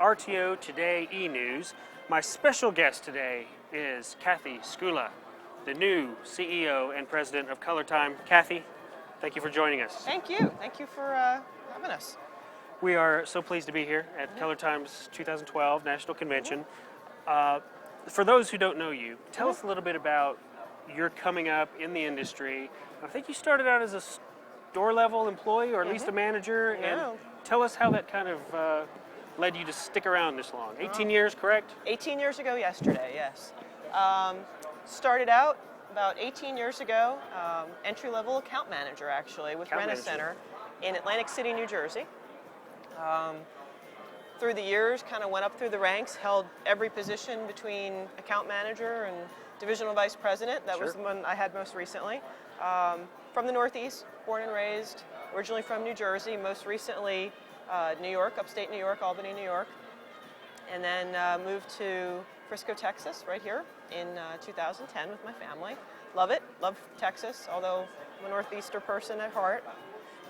RTO Today E-News. My special guest today is Cathy Skula, the new CEO and president of ColorTyme. Cathy, thank you for joining us. Thank you. Thank you for having us. We are so pleased to be here at ColorTyme's 2012 National Convention. For those who don't know you, tell us a little bit about your coming up in the industry. I think you started out as a store-level employee, or at least a manager, and tell us how that kind of led you to stick around this long. 18 years, correct? 18 years ago yesterday, yes. Started out about 18 years ago, entry-level account manager actually with Rent-A-Center in Atlantic City, New Jersey. Through the years, kind of went up through the ranks, held every position between account manager and divisional vice president. That was the one I had most recently. From the Northeast, born and raised, originally from New Jersey, most recently New York, upstate New York, Albany, New York. And then moved to Frisco, Texas, right here in 2010 with my family. Love it, love Texas, although I'm a Northeaster person at heart.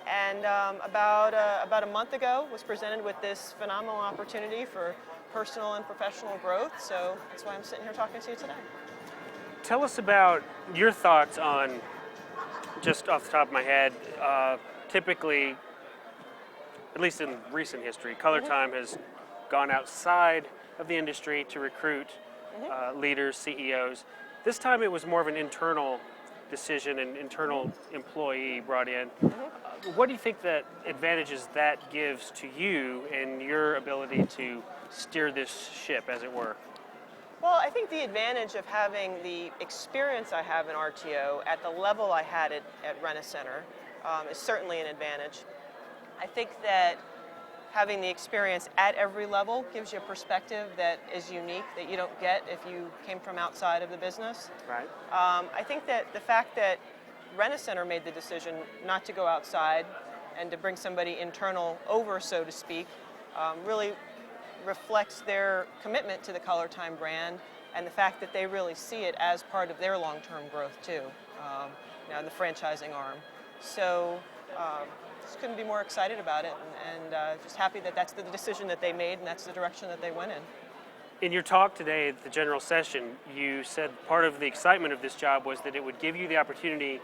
And about a month ago was presented with this phenomenal opportunity for personal and professional growth, so that's why I'm sitting here talking to you today. Tell us about your thoughts on, just off the top of my head, typically, at least in recent history, ColorTyme has gone outside of the industry to recruit leaders, CEOs. This time it was more of an internal decision, an internal employee brought in. What do you think that advantages that gives to you and your ability to steer this ship, as it were? Well, I think the advantage of having the experience I have in RTO at the level I had it at Rent-A-Center is certainly an advantage. I think that having the experience at every level gives you a perspective that is unique, that you don't get if you came from outside of the business. Right. I think that the fact that Rent-A-Center made the decision not to go outside and to bring somebody internal over, so to speak, really reflects their commitment to the ColorTyme brand and the fact that they really see it as part of their long-term growth too, the franchising arm. So just couldn't be more excited about it, and just happy that that's the decision that they made and that's the direction that they went in. In your talk today at the general session, you said part of the excitement of this job was that it would give you the opportunity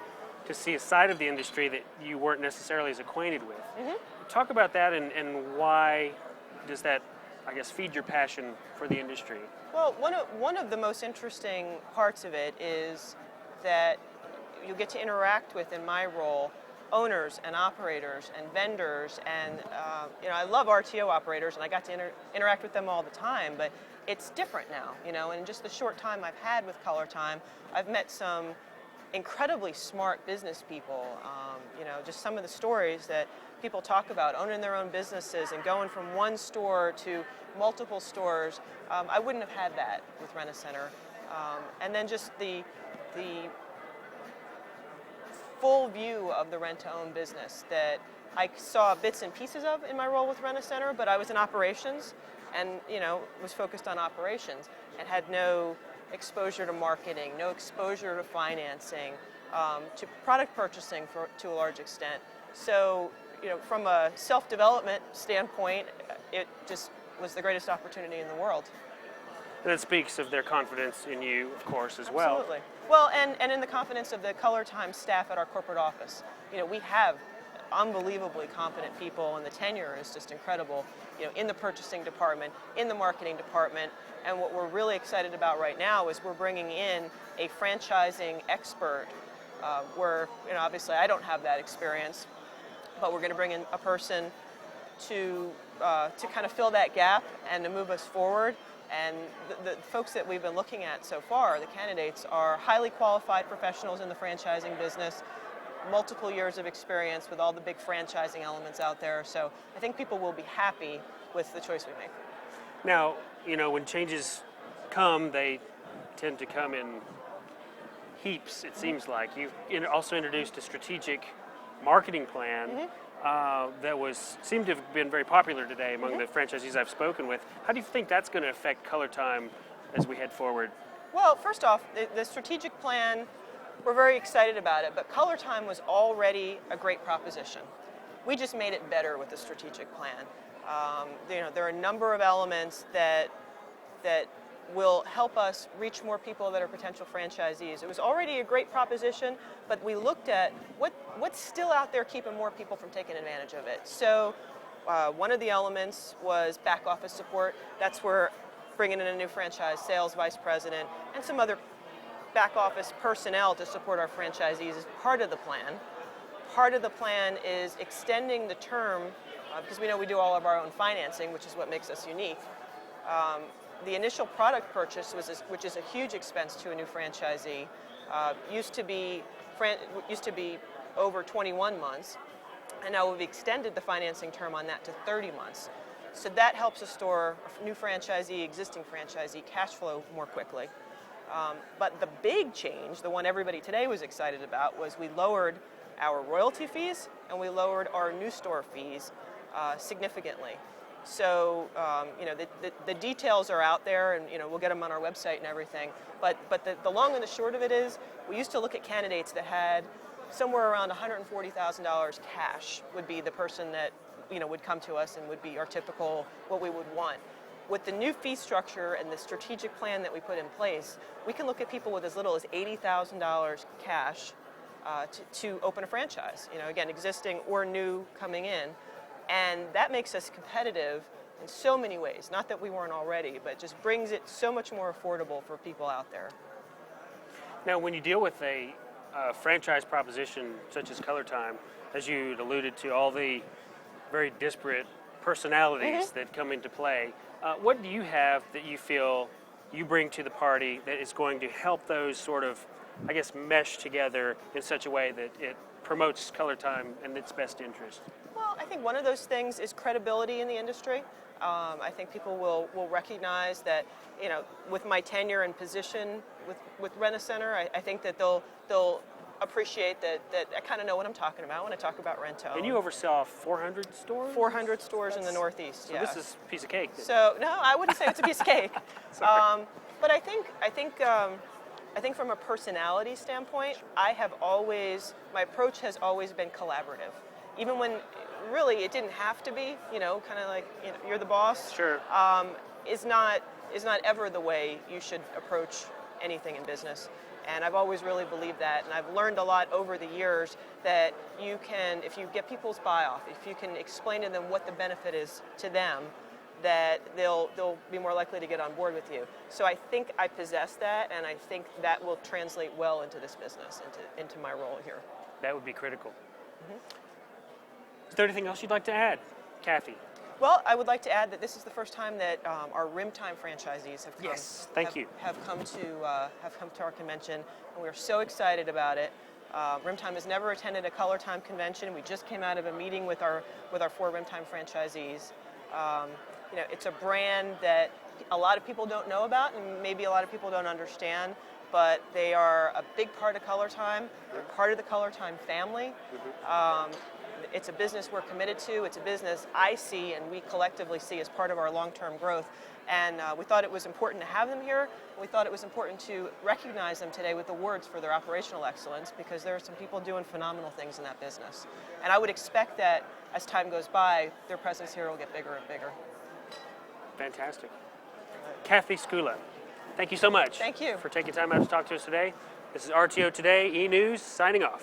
to see a side of the industry that you weren't necessarily as acquainted with. Talk about that and why does that, I guess, feed your passion for the industry? Well, one of the most interesting parts of it is that you get to interact with, in my role, owners and operators and vendors, and I love RTO operators and I got to interact with them all the time, but it's different now, and in just the short time I've had with ColorTyme, I've met some incredibly smart business people, just some of the stories that people talk about, owning their own businesses and going from one store to multiple stores. I wouldn't have had that with Rent-A-Center. And then just the full view of the rent-to-own business that I saw bits and pieces of in my role with Rent-A-Center, but I was in operations and was focused on operations and had no exposure to marketing, no exposure to financing, to product purchasing to a large extent. So from a self-development standpoint, it just was the greatest opportunity in the world. And it speaks of their confidence in you, of course, as well. Absolutely. Well, and in the confidence of the ColorTyme staff at our corporate office. We have unbelievably competent people, and the tenure is just incredible, in the purchasing department, in the marketing department, and what we're really excited about right now is we're bringing in a franchising expert, where, obviously I don't have that experience, but we're going to bring in a person to kind of fill that gap and to move us forward. And the folks that we've been looking at so far, the candidates, are highly qualified professionals in the franchising business, multiple years of experience with all the big franchising elements out there. So I think people will be happy with the choice we make. Now, when changes come, they tend to come in heaps, it seems like. You've also introduced a strategic marketing plan that seemed to have been very popular today among the franchisees I've spoken with. How do you think that's going to affect ColorTyme as we head forward? Well, first off, the strategic plan, we're very excited about it, but ColorTyme was already a great proposition. We just made it better with the strategic plan. There are a number of elements that will help us reach more people that are potential franchisees. It was already a great proposition, but we looked at what's still out there keeping more people from taking advantage of it. So one of the elements was back office support. That's where bringing in a new franchise sales vice president and some other back office personnel to support our franchisees is part of the plan. Part of the plan is extending the term, because we know we do all of our own financing, which is what makes us unique. The initial product purchase, which is a huge expense to a new franchisee, used to be over 21 months, and now we've extended the financing term on that to 30 months. So that helps a store, a new franchisee, existing franchisee, cash flow more quickly. But the big change, the one everybody today was excited about, was we lowered our royalty fees and we lowered our new store fees significantly. So the details are out there, and we'll get them on our website and everything. But the long and the short of it is, we used to look at candidates that had somewhere around $140,000 cash would be the person that would come to us and would be our typical what we would want. With the new fee structure and the strategic plan that we put in place, we can look at people with as little as $80,000 cash to open a franchise. Again, existing or new coming in. And that makes us competitive in so many ways. Not that we weren't already, but just brings it so much more affordable for people out there. Now, when you deal with a franchise proposition such as ColorTyme, as you alluded to, all the very disparate personalities that come into play, what do you have that you feel you bring to the party that is going to help those sort of, I guess, mesh together in such a way that it promotes ColorTyme in its best interest? Well, I think one of those things is credibility in the industry. I think people will recognize that, with my tenure and position with Rent-A-Center, I think that they'll appreciate that I kind of know what I'm talking about when I talk about rent-to-own. And you oversaw 400 stores? 400 stores in the Northeast, so this is a piece of cake. So, no, I wouldn't say it's a piece of cake. But I think from a personality standpoint, my approach has always been collaborative. Even when really it didn't have to be, kind of like you're the boss. Sure. Is not ever the way you should approach anything in business. And I've always really believed that, and I've learned a lot over the years that you can, if you get people's buy-off, if you can explain to them what the benefit is to them, that they'll be more likely to get on board with you. So I think I possess that, and I think that will translate well into this business, into my role here. That would be critical. Is there anything else you'd like to add, Cathy? Well, I would like to add that this is the first time that our RimTyme franchisees have come. Yes, thank you. Have come to our convention, and we are so excited about it. RimTyme has never attended a ColorTyme convention. We just came out of a meeting with our 4 RimTyme franchisees. It's a brand that a lot of people don't know about, and maybe a lot of people don't understand, but they are a big part of ColorTyme. They're part of the ColorTyme family. It's a business we're committed to. It's a business I see and we collectively see as part of our long-term growth. And we thought it was important to have them here. We thought it was important to recognize them today with awards for their operational excellence, because there are some people doing phenomenal things in that business. And I would expect that as time goes by, their presence here will get bigger and bigger. Fantastic. Cathy Skula, thank you so much. Thank you for taking time out to talk to us today. This is RTO Today, E-News, signing off.